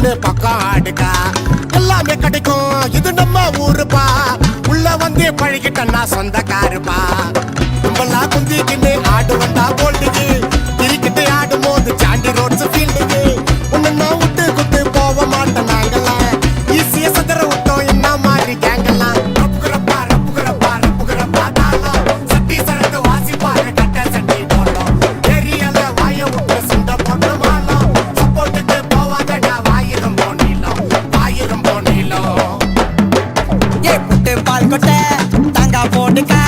பொண்ணு பக்கம் ஆடுக்கா எல்லாமே கிடைக்கும் இது நம்ம ஊருப்பா உள்ள வந்து பழகிட்டா சொந்தக்காருப்பா கும்பலா குந்திக்கின்னு ஆடு வந்தா போல்டுக்கு கிரிக்கிட்டு ஆடும் போது சாண்டி ரோட்ஸ் ஃபீல்டுக்கு ஒன்னு விட்டு குத்து போக மாட்டோம் நாங்கெல்லாம் ஈஸியா சதுர விட்டோம் என்ன மாதிரி கேங்கெல்லாம் ரப்புக்குறப்பா ரப்புக்குறப்பா ரப்புக்குறப்பா தாளம் சட்டி சரத்து வாசி பாரு கட்ட சட்டி போட்டோம் ஏரியால வாய விட்டு சுண்ட போட்ட மாலம் சப்போர்ட்டுக்கு போவாதடா வாயிரம் போனிலும் ஏ புட்டு பால் கொட்டை தங்கா போட்டுக்கா